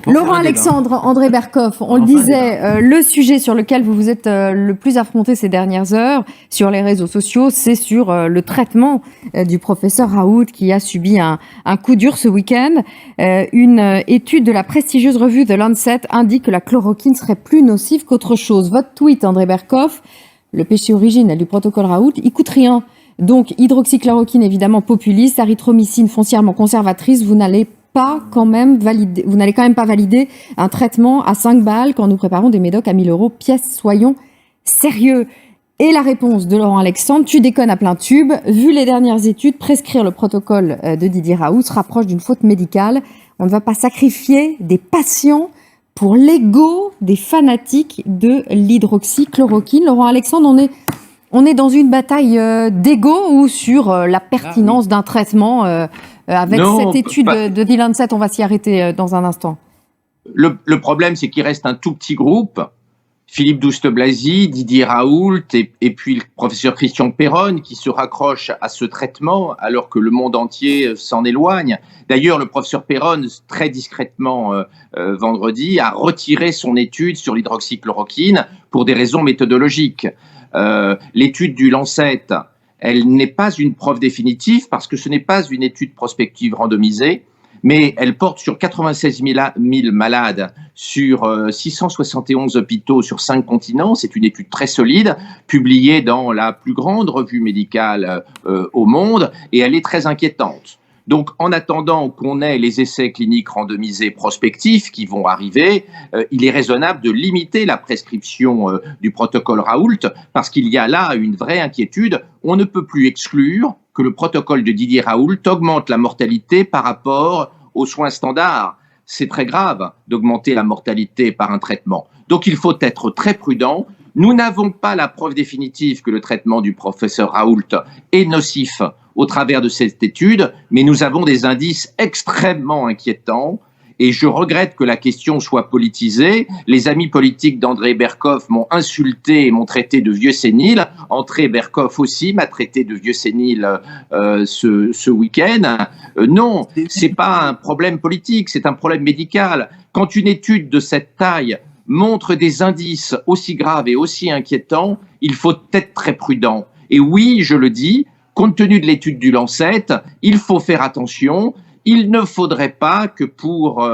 Laurent Alexandre, André Berkoff, on le disait, le sujet sur lequel vous vous êtes le plus affronté ces dernières heures sur les réseaux sociaux, c'est sur le traitement du professeur Raoult qui a subi un coup dur ce week-end. Une étude de la prestigieuse revue The Lancet indique que la chloroquine serait plus nocive qu'autre chose. Votre tweet, André Berkoff, le péché originel du protocole Raoult, il coûte rien. Donc, hydroxychloroquine évidemment populiste, azithromycine foncièrement conservatrice, vous n'allez quand même pas valider un traitement à 5 balles quand nous préparons des médocs à 1 000 € pièce. Soyons sérieux. Et la réponse de Laurent Alexandre, tu déconnes à plein tube. Vu les dernières études, prescrire le protocole de Didier Raoult se rapproche d'une faute médicale. On ne va pas sacrifier des patients pour l'ego des fanatiques de l'hydroxychloroquine. Laurent Alexandre, on est dans une bataille d'ego ou sur la pertinence d'un traitement avec cette étude de The Lancet, on va s'y arrêter dans un instant. Le problème, c'est qu'il reste un tout petit groupe. Philippe Douste-Blazy, Didier Raoult et puis le professeur Christian Perron qui se raccroche à ce traitement alors que le monde entier s'en éloigne. D'ailleurs, le professeur Perron, très discrètement vendredi, a retiré son étude sur l'hydroxychloroquine pour des raisons méthodologiques. L'étude du Lancet, elle n'est pas une preuve définitive parce que ce n'est pas une étude prospective randomisée, mais elle porte sur 96 000 malades sur 671 hôpitaux sur 5 continents. C'est une étude très solide, publiée dans la plus grande revue médicale au monde, et elle est très inquiétante. Donc, en attendant qu'on ait les essais cliniques randomisés prospectifs qui vont arriver, il est raisonnable de limiter la prescription du protocole Raoult parce qu'il y a là une vraie inquiétude. On ne peut plus exclure que le protocole de Didier Raoult augmente la mortalité par rapport aux soins standards. C'est très grave d'augmenter la mortalité par un traitement. Donc, il faut être très prudent. Nous n'avons pas la preuve définitive que le traitement du professeur Raoult est nocif au travers de cette étude, mais nous avons des indices extrêmement inquiétants et je regrette que la question soit politisée. Les amis politiques d'André Berkoff m'ont insulté et m'ont traité de vieux sénile. André Berkoff aussi m'a traité de vieux sénile ce week-end. Non, c'est pas un problème politique, c'est un problème médical. Quand une étude de cette taille montre des indices aussi graves et aussi inquiétants, il faut être très prudent. Et oui, je le dis, compte tenu de l'étude du Lancet, il faut faire attention. Il ne faudrait pas que pour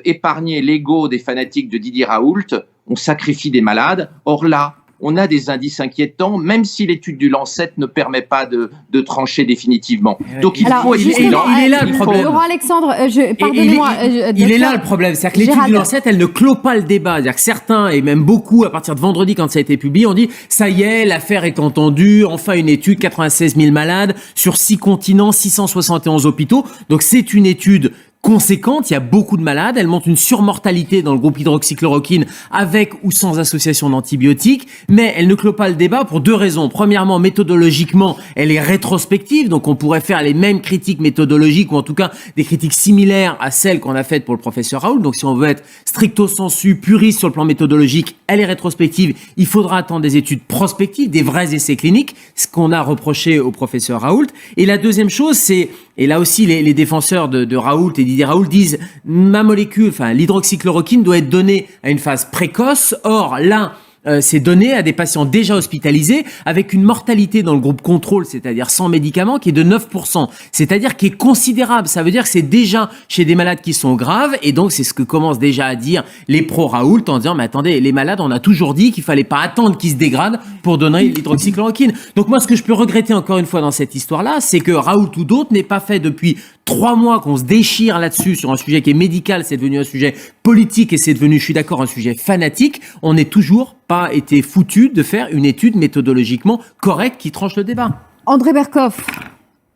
épargner l'ego des fanatiques de Didier Raoult, on sacrifie des malades. Or là, on a des indices inquiétants, même si l'étude du Lancet ne permet pas de trancher définitivement. Donc il faut être vigilant. Il est là le problème. Laurent Alexandre, pardonnez-moi. Il est là le problème, c'est-à-dire que l'étude du Lancet, elle ne clôt pas le débat. C'est-à-dire que certains, et même beaucoup, à partir de vendredi, quand ça a été publié, on dit ça y est, l'affaire est entendue, enfin une étude, 96 000 malades sur 6 continents, 671 hôpitaux. Donc c'est une étude conséquente, il y a beaucoup de malades, elle montre une surmortalité dans le groupe hydroxychloroquine avec ou sans association d'antibiotiques, mais elle ne clôt pas le débat pour 2 raisons. Premièrement, méthodologiquement, elle est rétrospective, donc on pourrait faire les mêmes critiques méthodologiques ou en tout cas des critiques similaires à celles qu'on a faites pour le professeur Raoult. Donc si on veut être stricto sensu, puriste sur le plan méthodologique, elle est rétrospective, il faudra attendre des études prospectives, des vrais essais cliniques, ce qu'on a reproché au professeur Raoult. Et la deuxième chose, c'est, et là aussi les défenseurs de Raoult et Didier Raoult disent l'hydroxychloroquine doit être donnée à une phase précoce. Or, là, c'est donné à des patients déjà hospitalisés avec une mortalité dans le groupe contrôle, c'est-à-dire sans médicaments, qui est de 9%. C'est-à-dire qui est considérable. Ça veut dire que c'est déjà chez des malades qui sont graves. Et donc, c'est ce que commencent déjà à dire les pro-Raoult en disant, mais attendez, les malades, on a toujours dit qu'il fallait pas attendre qu'ils se dégradent pour donner l'hydroxychloroquine. Donc moi, ce que je peux regretter encore une fois dans cette histoire-là, c'est que Raoult ou d'autres n'aient pas fait depuis 3 mois qu'on se déchire là-dessus sur un sujet qui est médical, c'est devenu un sujet politique et c'est devenu, je suis d'accord, un sujet fanatique. On n'est toujours pas été foutu de faire une étude méthodologiquement correcte qui tranche le débat. André Berkoff,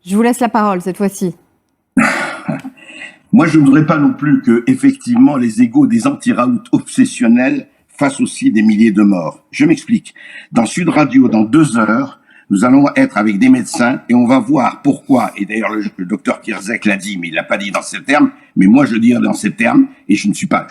je vous laisse la parole cette fois-ci. Moi, je ne voudrais pas non plus que, effectivement, les égos des anti-Raoult obsessionnels fassent aussi des milliers de morts. Je m'explique. Dans Sud Radio, dans 2 heures, nous allons être avec des médecins et on va voir pourquoi, et d'ailleurs le docteur Kierzek l'a dit, mais il l'a pas dit dans ces termes, mais moi je le dis dans ces termes, et je ne suis pas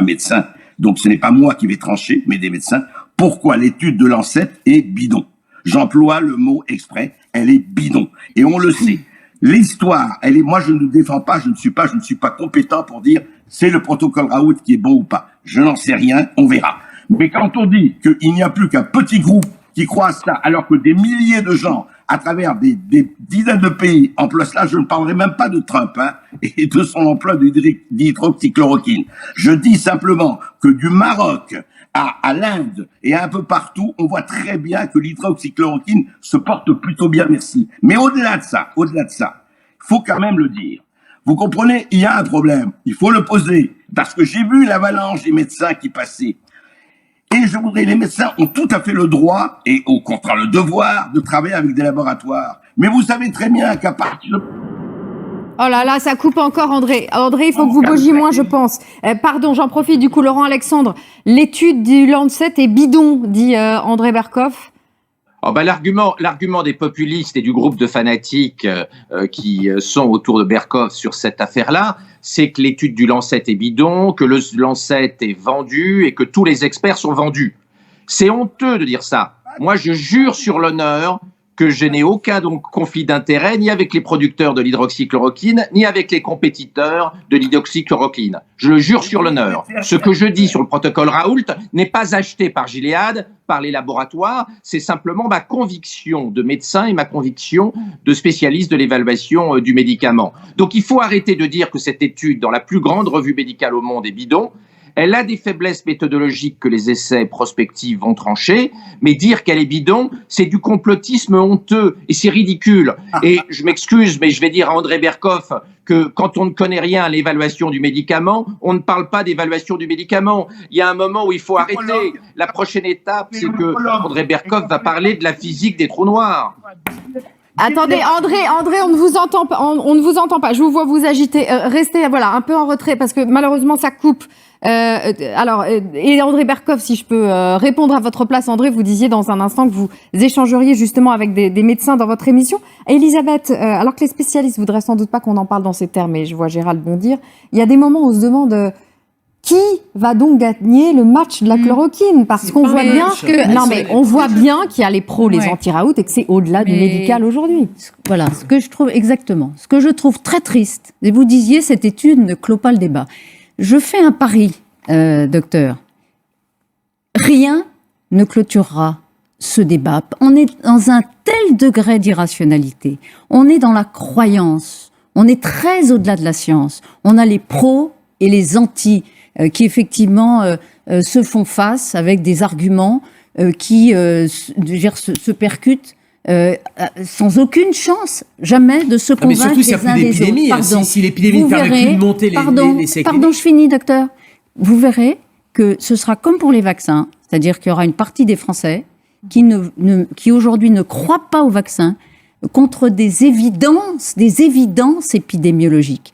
médecin, donc ce n'est pas moi qui vais trancher, mais des médecins, pourquoi l'étude de Lancet est bidon. J'emploie le mot exprès, elle est bidon. Et on le sait. L'histoire, moi je ne défends pas, je ne suis pas compétent pour dire c'est le protocole Raoult qui est bon ou pas. Je n'en sais rien, on verra. Mais quand on dit qu'il n'y a plus qu'un petit groupe qui croit à ça, alors que des milliers de gens, à travers des dizaines de pays, emploient cela, je ne parlerai même pas de Trump, hein, et de son emploi d'hydroxychloroquine. Je dis simplement que du Maroc à l'Inde et un peu partout, on voit très bien que l'hydroxychloroquine se porte plutôt bien, merci. Mais au-delà de ça, il faut quand même le dire. Vous comprenez, il y a un problème, il faut le poser, parce que j'ai vu l'avalanche des médecins qui passaient. Et je voudrais, les médecins ont tout à fait le droit, et au contraire le devoir, de travailler avec des laboratoires. Mais vous savez très bien qu'à partir de... Oh là là, ça coupe encore, André. André, il faut que vous bougiez moins, je pense. Pardon, j'en profite, du coup, Laurent Alexandre. L'étude du Lancet est bidon, dit André Berkoff. Oh ben l'argument des populistes et du groupe de fanatiques qui sont autour de Berkoff sur cette affaire-là, c'est que l'étude du Lancet est bidon, que le Lancet est vendu et que tous les experts sont vendus. C'est honteux de dire ça. Moi, je jure sur l'honneur que je n'ai aucun conflit d'intérêt ni avec les producteurs de l'hydroxychloroquine, ni avec les compétiteurs de l'hydroxychloroquine. Je le jure sur l'honneur. Ce que je dis sur le protocole Raoult n'est pas acheté par Gilead, par les laboratoires, c'est simplement ma conviction de médecin et ma conviction de spécialiste de l'évaluation du médicament. Donc il faut arrêter de dire que cette étude, dans la plus grande revue médicale au monde, est bidon. Elle a des faiblesses méthodologiques que les essais prospectifs vont trancher, mais dire qu'elle est bidon, c'est du complotisme honteux et c'est ridicule. Et je m'excuse, mais je vais dire à André Berkoff que quand on ne connaît rien à l'évaluation du médicament, on ne parle pas d'évaluation du médicament. Il y a un moment où il faut arrêter. La prochaine étape, c'est que André Berkoff va parler de la physique des trous noirs. Attendez, André, on ne vous entend pas. On ne vous entend pas. Je vous vois vous agiter. Restez, voilà, un peu en retrait parce que malheureusement ça coupe. Et André Berkoff, si je peux répondre à votre place, André, vous disiez dans un instant que vous échangeriez justement avec des médecins dans votre émission. Elisabeth, alors que les spécialistes voudraient sans doute pas qu'on en parle dans ces termes, et je vois Gérald bondir, il y a des moments où on se demande qui va donc gagner le match de la chloroquine, parce qu'on voit bien on voit bien qu'il y a les pros, les anti-Raoult, et que c'est au-delà du médical aujourd'hui. Voilà, ce que je trouve très triste, et vous disiez cette étude ne clôt pas le débat. Je fais un pari, docteur. Rien ne clôturera ce débat. On est dans un tel degré d'irrationalité. On est dans la croyance. On est très au-delà de la science. On a les pros et les antis qui effectivement se font face avec des arguments qui se percutent. Sans aucune chance, jamais de se convaincre mais surtout, les uns des autres. Pardon. Si l'épidémie ne permet plus de monter les essais Pardon, je finis, docteur. Vous verrez que ce sera comme pour les vaccins, c'est-à-dire qu'il y aura une partie des Français qui aujourd'hui ne croient pas aux vaccins contre des évidences épidémiologiques.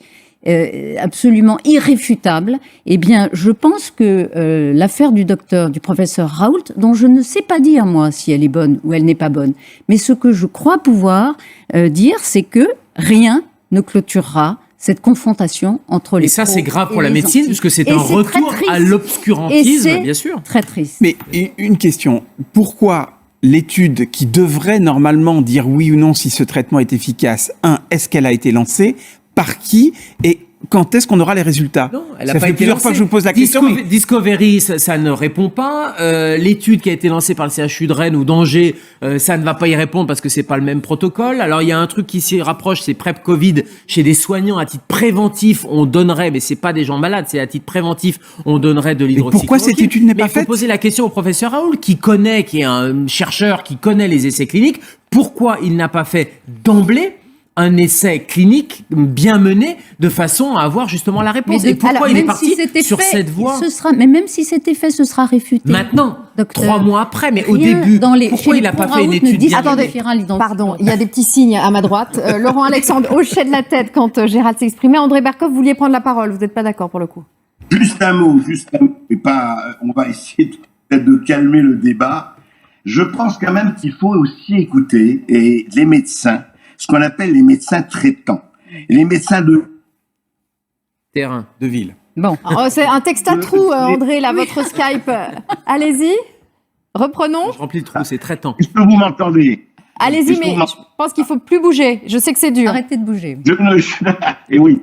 Absolument irréfutable. Eh bien, je pense que l'affaire du professeur Raoult, dont je ne sais pas dire, moi, si elle est bonne ou elle n'est pas bonne, mais ce que je crois pouvoir dire, c'est que rien ne clôturera cette confrontation entre les Et ça, c'est grave pour la médecine, puisque c'est un retour à l'obscurantisme, bien sûr. Très triste. Mais une question, pourquoi l'étude qui devrait normalement dire oui ou non si ce traitement est efficace, est-ce qu'elle a été lancée ? Par qui et quand est-ce qu'on aura les résultats? Non, elle a ça pas fait été plusieurs lancée. fois que je vous pose la question. Discovery, ça ne répond pas. L'étude qui a été lancée par le CHU de Rennes ou d'Angers, ça ne va pas y répondre parce que c'est pas le même protocole. Alors il y a un truc qui s'y rapproche, c'est PrEP Covid. Chez des soignants à titre préventif, on donnerait, mais c'est pas des gens malades, c'est à titre préventif, on donnerait de l'hydroxychloroquine. Pourquoi cette étude n'est pas faite? Il faut poser la question au professeur Raoult, qui est un chercheur qui connaît les essais cliniques. Pourquoi il n'a pas fait d'emblée un essai clinique bien mené de façon à avoir justement la réponse. Et pourquoi il est parti sur cette voie? Mais même si c'était fait, ce sera réfuté. Maintenant, docteur, 3 mois après, mais au début, pourquoi il n'a pas fait une étude bien Attendez, pardon, il y a des petits signes à ma droite. Laurent Alexandre hochait de la tête quand Gérald s'exprimait. André Berkoff, vous vouliez prendre la parole. Vous n'êtes pas d'accord pour le coup? Juste un mot. Et pas, on va essayer peut-être de calmer le débat. Je pense quand même qu'il faut aussi écouter les médecins, ce qu'on appelle les médecins traitants, les médecins de terrain, de ville. Bon, c'est un texte à trous, André, là, votre Skype. Allez-y, reprenons. Je remplis le trou, c'est traitant. Est-ce que vous m'entendez? Allez-y, mais je pense qu'il faut plus bouger. Je sais que c'est dur. Arrêtez de bouger. Et oui,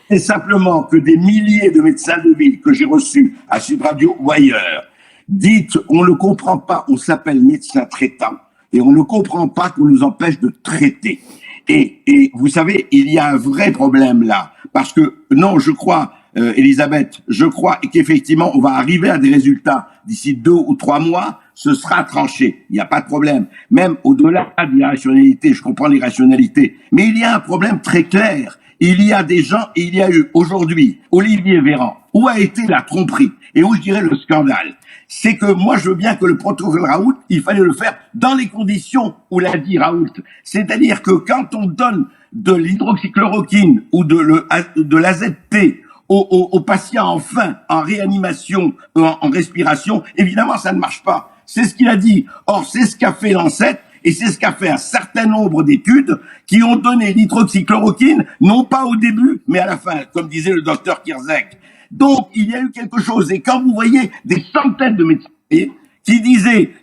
C'est simplement que des milliers de médecins de ville que j'ai reçus à Sud Radio ou ailleurs dites on ne comprend pas, on s'appelle médecin traitant et on ne comprend pas qu'on nous empêche de traiter. Et vous savez, il y a un vrai problème là, parce que non, je crois, Elisabeth, je crois qu'effectivement on va arriver à des résultats d'ici 2 ou 3 mois. Ce sera tranché, il n'y a pas de problème. Même au-delà de l'irrationalité, je comprends l'irrationalité, mais il y a un problème très clair. Il y a des gens, et il y a eu aujourd'hui Olivier Véran. Où a été la tromperie et où je dirais le scandale? C'est que moi je veux bien que le protocole Raoult, il fallait le faire dans les conditions où l'a dit Raoult. C'est-à-dire que quand on donne de l'hydroxychloroquine ou de l'AZT aux patients en réanimation, en respiration, évidemment ça ne marche pas. C'est ce qu'il a dit. Or, c'est ce qu'a fait Lancet et c'est ce qu'a fait un certain nombre d'études qui ont donné l'hydroxychloroquine, non pas au début, mais à la fin, comme disait le docteur Kirzek. Donc, il y a eu quelque chose. Et quand vous voyez des centaines de médecins qui disaient,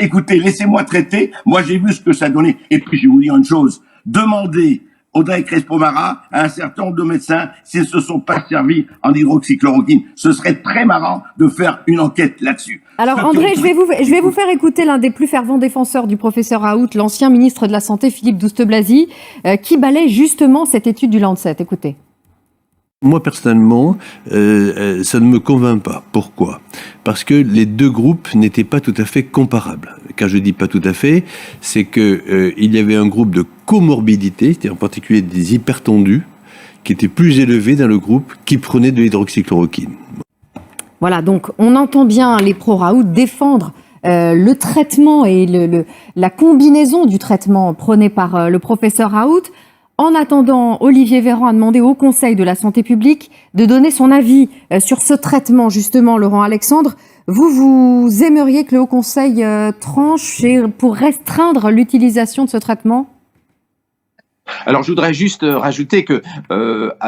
écoutez, laissez-moi traiter, moi j'ai vu ce que ça donnait. Et puis, je vais vous dire une chose. Demandez Audrey Crespo-Mara à un certain nombre de médecins s'ils se sont pas servis en hydroxychloroquine. Ce serait très marrant de faire une enquête là-dessus. Alors André, je vais vous faire écouter l'un des plus fervents défenseurs du professeur Raoult, l'ancien ministre de la Santé Philippe Douste-Blazy, qui balaie justement cette étude du Lancet. Écoutez. Moi, personnellement, ça ne me convainc pas. Pourquoi ? Parce que les deux groupes n'étaient pas tout à fait comparables. Quand je dis pas tout à fait, c'est que il y avait un groupe de comorbidité, c'est-à-dire en particulier des hypertendus, qui étaient plus élevés dans le groupe qui prenait de l'hydroxychloroquine. Voilà, donc on entend bien les pro-Raoult défendre le traitement et la combinaison du traitement prôné par le professeur Raoult. En attendant, Olivier Véran a demandé au Conseil de la santé publique de donner son avis sur ce traitement, justement, Laurent Alexandre. Vous aimeriez que le Haut Conseil tranche pour restreindre l'utilisation de ce traitement ? Alors, je voudrais juste rajouter que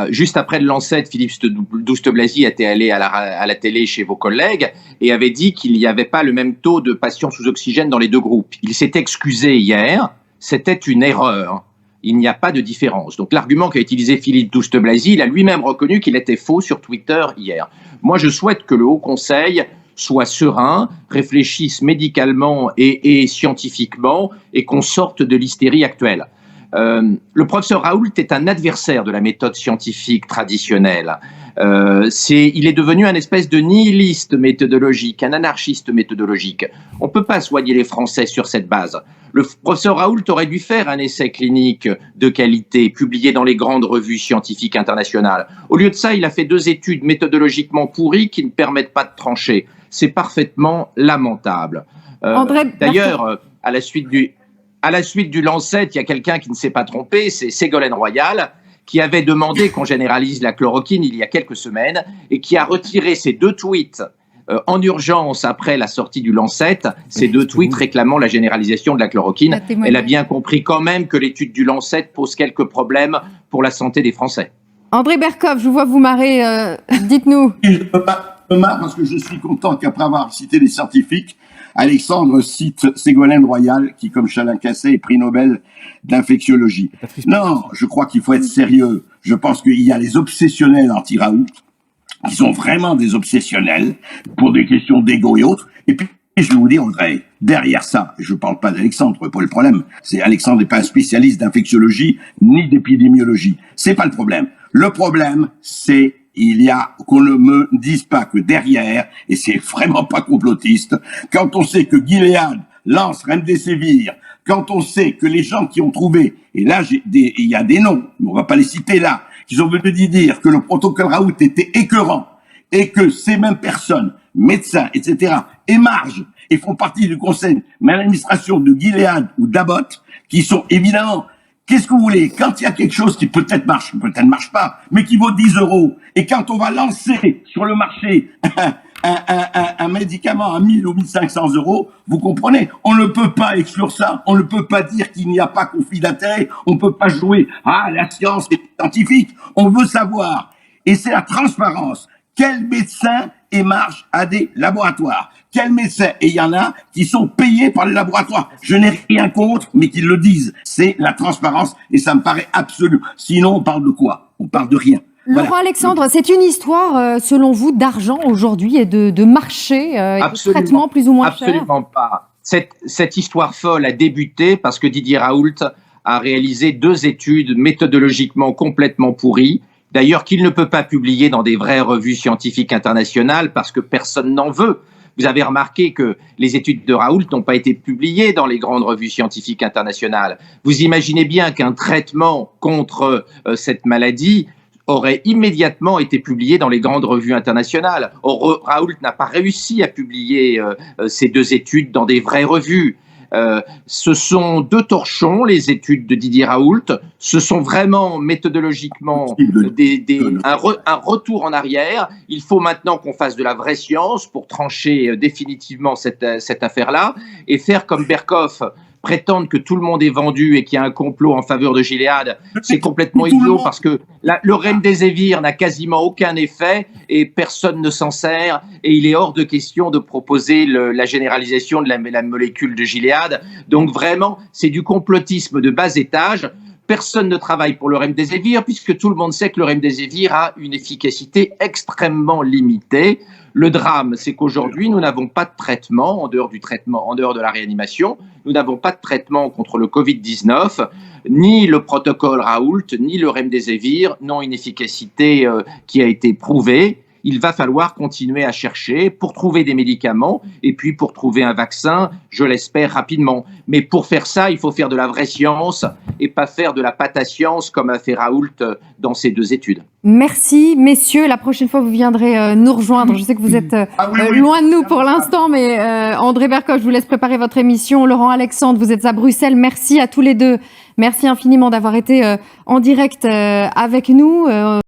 juste après le Lancet, Philippe Douste-Blazy était allé à la télé chez vos collègues et avait dit qu'il n'y avait pas le même taux de patients sous oxygène dans les deux groupes. Il s'est excusé hier, c'était une erreur. Il n'y a pas de différence. Donc l'argument qu'a utilisé Philippe Douste-Blazy, il a lui-même reconnu qu'il était faux sur Twitter hier. Moi, je souhaite que le Haut Conseil soit serein, réfléchisse médicalement et scientifiquement et qu'on sorte de l'hystérie actuelle. Le professeur Raoult est un adversaire de la méthode scientifique traditionnelle. Il est devenu un espèce de nihiliste méthodologique, un anarchiste méthodologique. On ne peut pas soigner les Français sur cette base. Le professeur Raoult aurait dû faire un essai clinique de qualité, publié dans les grandes revues scientifiques internationales. Au lieu de ça, il a fait 2 études méthodologiquement pourries qui ne permettent pas de trancher. C'est parfaitement lamentable. D'ailleurs, à la suite du Lancet, il y a quelqu'un qui ne s'est pas trompé, c'est Ségolène Royal, qui avait demandé qu'on généralise la chloroquine il y a quelques semaines et qui a retiré ces 2 tweets en urgence après la sortie du Lancet, ces 2 tweets réclamant la généralisation de la chloroquine. Elle a bien compris quand même que l'étude du Lancet pose quelques problèmes pour la santé des Français. André Berkoff, je vous vois vous marrer, dites-nous. Je ne peux pas me marrer parce que je suis content qu'après avoir cité les scientifiques, Alexandre cite Ségolène Royal, qui, comme Chalin Cassé, est prix Nobel d'infectiologie. Non, je crois qu'il faut être sérieux. Je pense qu'il y a les obsessionnels anti-Raoult, qui sont vraiment des obsessionnels, pour des questions d'ego et autres. Et puis, je vais vous dire, André, derrière ça, je ne parle pas d'Alexandre, pas le problème. C'est Alexandre n'est pas un spécialiste d'infectiologie, ni d'épidémiologie. C'est pas le problème. Le problème, c'est qu'on ne me dise pas que derrière, et c'est vraiment pas complotiste, quand on sait que Gilead lance Remdesivir, quand on sait que les gens qui ont trouvé, et là il y a des noms, mais on va pas les citer là, qui ont venu dire que le protocole Raoult était écœurant, et que ces mêmes personnes, médecins, etc., émargent et font partie du conseil d'administration de Gilead ou d'Abbott, qui sont évidemment... Qu'est-ce que vous voulez? Quand il y a quelque chose qui peut-être marche pas, mais qui vaut 10 €, et quand on va lancer sur le marché un médicament à 1000 ou 1500 €, vous comprenez? On ne peut pas exclure ça, on ne peut pas dire qu'il n'y a pas conflit d'intérêt, on ne peut pas jouer « Ah, la science est scientifique », on veut savoir. Et c'est la transparence. Quel médecin émarge à des laboratoires? Quels médecins? Et il y en a qui sont payés par les laboratoires. Je n'ai rien contre, mais qu'ils le disent. C'est la transparence et ça me paraît absolu. Sinon, on parle de quoi? On parle de rien. Laurent Alexandre, c'est une histoire, selon vous, d'argent aujourd'hui et de marché et de traitement plus ou moins cher? Absolument pas. Cette histoire folle a débuté parce que Didier Raoult a réalisé 2 études méthodologiquement complètement pourries, d'ailleurs qu'il ne peut pas publier dans des vraies revues scientifiques internationales parce que personne n'en veut. Vous avez remarqué que les études de Raoult n'ont pas été publiées dans les grandes revues scientifiques internationales. Vous imaginez bien qu'un traitement contre cette maladie aurait immédiatement été publié dans les grandes revues internationales. Or, Raoult n'a pas réussi à publier ces 2 études dans des vraies revues. Ce sont 2 torchons, les études de Didier Raoult. Ce sont vraiment méthodologiquement un retour en arrière. Il faut maintenant qu'on fasse de la vraie science pour trancher définitivement cette affaire-là et faire comme Berkoff, prétendre que tout le monde est vendu et qu'il y a un complot en faveur de Gilead, c'est complètement idiot parce que le remdesivir n'a quasiment aucun effet et personne ne s'en sert et il est hors de question de proposer la généralisation de la molécule de Gilead. Donc vraiment, c'est du complotisme de bas étage. Personne ne travaille pour le remdesivir puisque tout le monde sait que le remdesivir a une efficacité extrêmement limitée. Le drame, c'est qu'aujourd'hui, nous n'avons pas de traitement, en dehors de la réanimation, nous n'avons pas de traitement contre le Covid-19, ni le protocole Raoult, ni le remdesivir n'ont une efficacité qui a été prouvée. Il va falloir continuer à chercher pour trouver des médicaments et puis pour trouver un vaccin, je l'espère rapidement. Mais pour faire ça, il faut faire de la vraie science et pas faire de la patascience comme a fait Raoult dans ses 2 études. Merci, messieurs. La prochaine fois, vous viendrez nous rejoindre. Je sais que vous êtes loin de nous pour l'instant, mais André Berkoff, je vous laisse préparer votre émission. Laurent Alexandre, vous êtes à Bruxelles. Merci à tous les 2. Merci infiniment d'avoir été en direct avec nous.